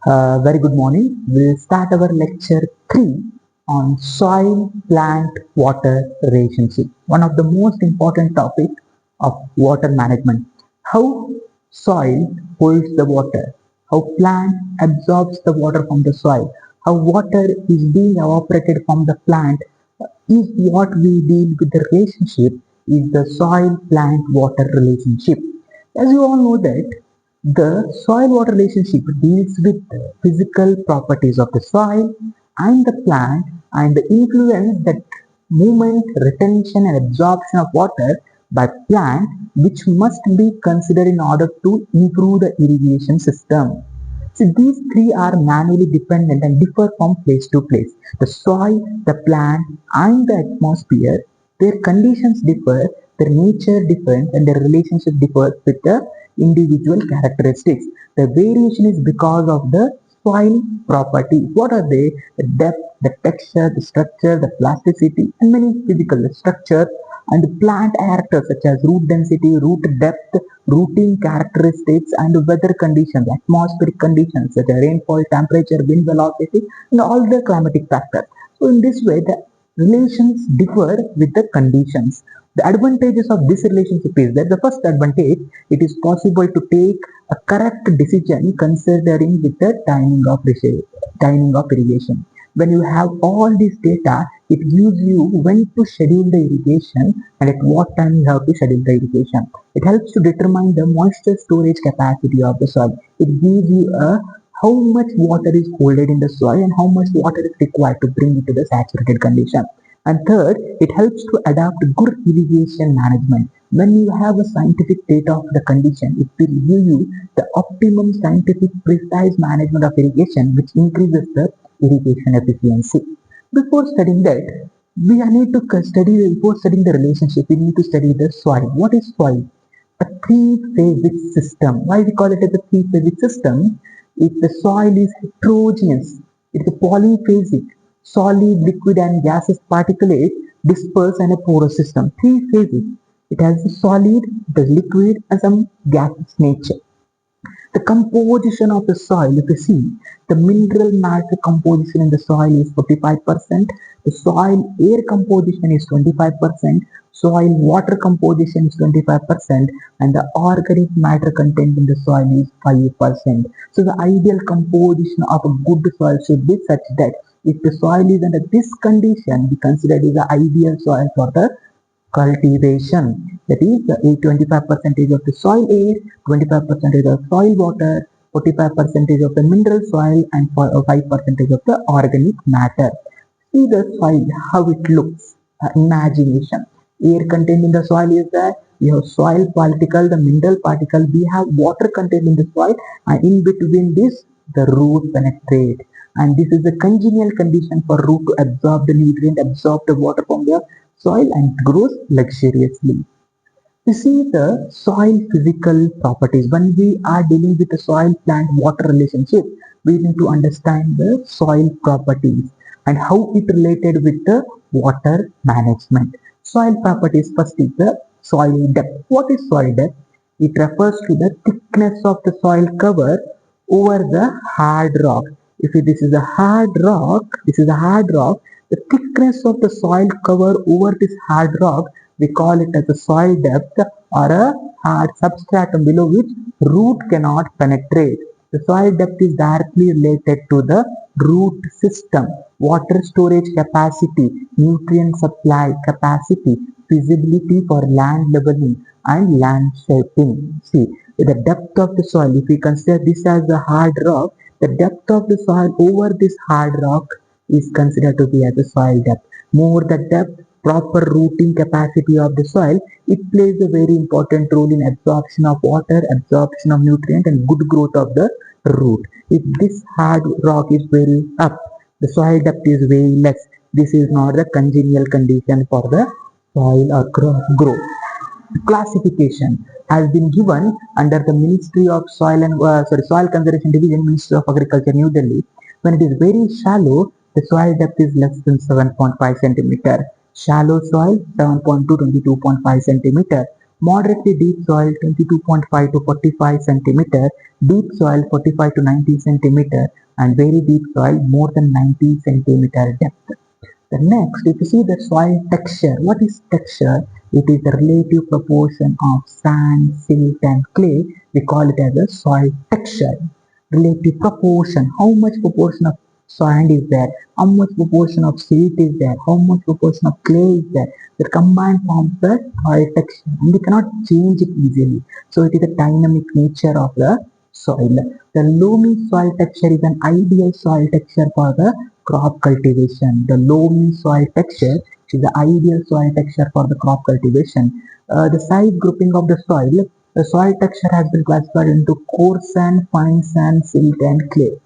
Very good morning. We'll start our lecture 3 on soil plant water relationship. One of the most important topic of water management. How soil holds the water, how plant absorbs the water from the soil, how water is being evaporated from the plant is what we deal with the relationship is the soil plant water relationship. As you all know that the soil water relationship deals with the physical properties of the soil and the plant and the influence that movement, retention and absorption of water by plant which must be considered in order to improve the irrigation system. So these three are manually dependent and differ from place to place. The soil, the plant and the atmosphere, their conditions differ, their nature differs and their relationship differs with the individual characteristics. The variation is because of the soil properties. What are they? The depth, the texture, the structure, the plasticity and many physical structures and plant characters such as root density, root depth, rooting characteristics and weather conditions, atmospheric conditions such as rainfall, temperature, wind velocity and all the climatic factors. So in this way the relations differ with the conditions. The advantages of this relationship is that the first advantage, it is possible to take a correct decision considering with the timing of irrigation. When you have all this data, it gives you when to schedule the irrigation and at what time you have to schedule the irrigation. It helps to determine the moisture storage capacity of the soil. It gives you a how much water is holded in the soil and how much water is required to bring it to the saturated condition. And third, it helps to adapt good irrigation management. When you have a scientific data of the condition, it will give you the optimum scientific precise management of irrigation which increases the irrigation efficiency. Before studying that, we need to study, before studying the relationship, we need to study the soil. What is soil? A three-phasic system. Why we call it as a three-phasic system? If the soil is heterogeneous, it's a polyphasic, solid, liquid and gaseous particulate dispersed in a porous system. Three-phasic. It has the solid, the liquid and some gaseous nature. The composition of the soil, if you see, the mineral matter composition in the soil is 45%, the soil air composition is 25%, soil water composition is 25%, and the organic matter content in the soil is 5%. So the ideal composition of a good soil should be such that if the soil is under this condition, we consider it is the ideal soil for the cultivation. That is the 25 percentage of the soil air, 25 percentage of soil water, 45 percentage of the mineral soil and 5 percentage of the organic matter. See the soil, how it looks. Imagination. Air content in the soil is there. We have soil particle, the mineral particle. We have water content in the soil and in between this the root penetrate. And this is the congenial condition for root to absorb the nutrient, absorb the water from the soil and grows luxuriously. You see the soil physical properties. When we are dealing with the soil plant water relationship, we need to understand the soil properties and how it related with the water management. Soil properties first is the soil depth. What is soil depth? It refers to the thickness of the soil cover over the hard rock. If this is a hard rock, the thickness of the soil cover over this hard rock, we call it as a soil depth or a hard substratum below which root cannot penetrate. The soil depth is directly related to the root system, water storage capacity, nutrient supply capacity, feasibility for land leveling and land shaping. See, the depth of the soil, if we consider this as a hard rock, the depth of the soil over this hard rock is considered to be as a soil depth. More the depth, proper rooting capacity of the soil, it plays a very important role in absorption of water, absorption of nutrient and good growth of the root. If this hard rock is very up, the soil depth is very less. This is not the congenial condition for the soil or growth. Classification has been given under the Ministry of Soil and Soil Conservation Division, Ministry of Agriculture, New Delhi. When it is very shallow, the soil depth is less than 7.5 centimeter. Shallow soil 7.2 to 22.5 centimeter. Moderately deep soil 22.5 to 45 centimeter, deep soil 45 to 90 centimeter, and very deep soil more than 90 centimeter depth. The next, if you see the soil texture, what is texture? It is the relative proportion of sand, silt, and clay. We call it as a soil texture. Relative proportion, how much proportion of sand is there, how much proportion of silt is there, how much proportion of clay is there. The combined forms the soil texture, and we cannot change it easily. So it is the dynamic nature of the soil. The loamy soil texture is an ideal soil texture for the crop cultivation. The loamy soil texture is the ideal soil texture for the crop cultivation. The size grouping of the soil texture has been classified into coarse sand, fine sand, silt, and clay.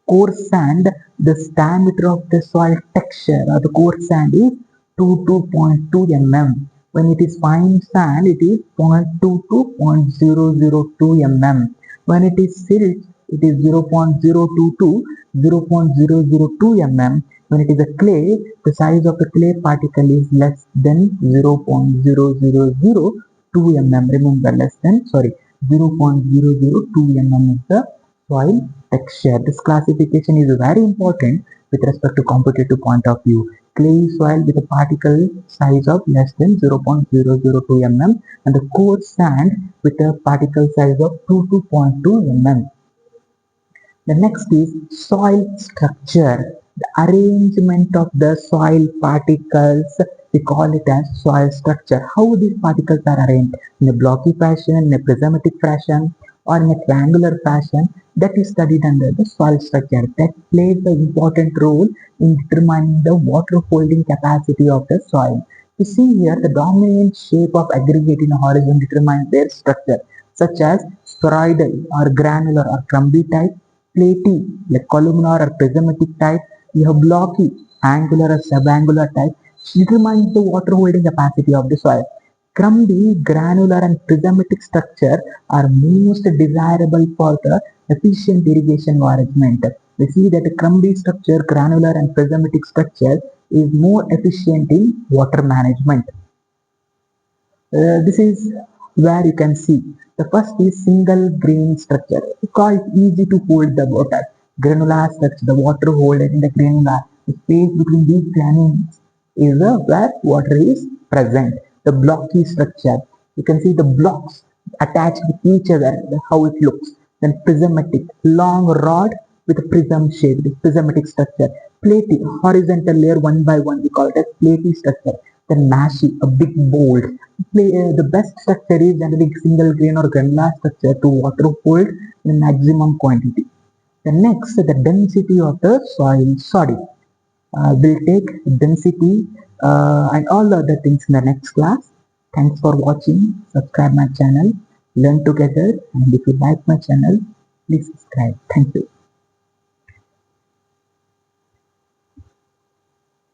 Coarse sand, the diameter of the soil texture or the coarse sand is 22.2 mm. When it is fine sand, it is 0.2 to 0.002 mm. When it is silt, it is 0.022 to 0.002 mm. When it is a clay, the size of the clay particle is less than 0.0002 mm. Remember, 0.002 mm is the soil texture. This classification is very important with respect to competitive point of view. Clay soil with a particle size of less than 0.002 mm and the coarse sand with a particle size of 2.2 mm. The next is soil structure. The arrangement of the soil particles, we call it as soil structure. How these particles are arranged? In a blocky fashion, in a prismatic fashion, or in a triangular fashion, that is studied under the soil structure. That plays an important role in determining the water holding capacity of the soil. You see here the dominant shape of aggregate in a horizon determines their structure, such as spheroidal or granular or crumbly type, platy like columnar or prismatic type. You have blocky, angular or subangular type. Determines the water holding capacity of the soil. Crumbly, granular and prismatic structure are most desirable for the efficient irrigation management. We see that a crumbly structure, granular and prismatic structure is more efficient in water management. This is where you can see the first is single grain structure because it's easy to hold the water. Granular structure, the water holder in the granular, the space between these granules is where water is present. The blocky structure, you can see the blocks attached with each other, how it looks. Then prismatic, long rod with a prism shape, the prismatic structure. Platy, horizontal layer one by one, we call it as platy structure. Then mashy, a big bold. The best structure is generally single grain or granular structure to water hold in maximum quantity. The next, the density of the soil. Sorry, we'll take density and all the other things in the next class. Thanks for watching. Subscribe my channel. Learn together. And if you like my channel, please subscribe. Thank you.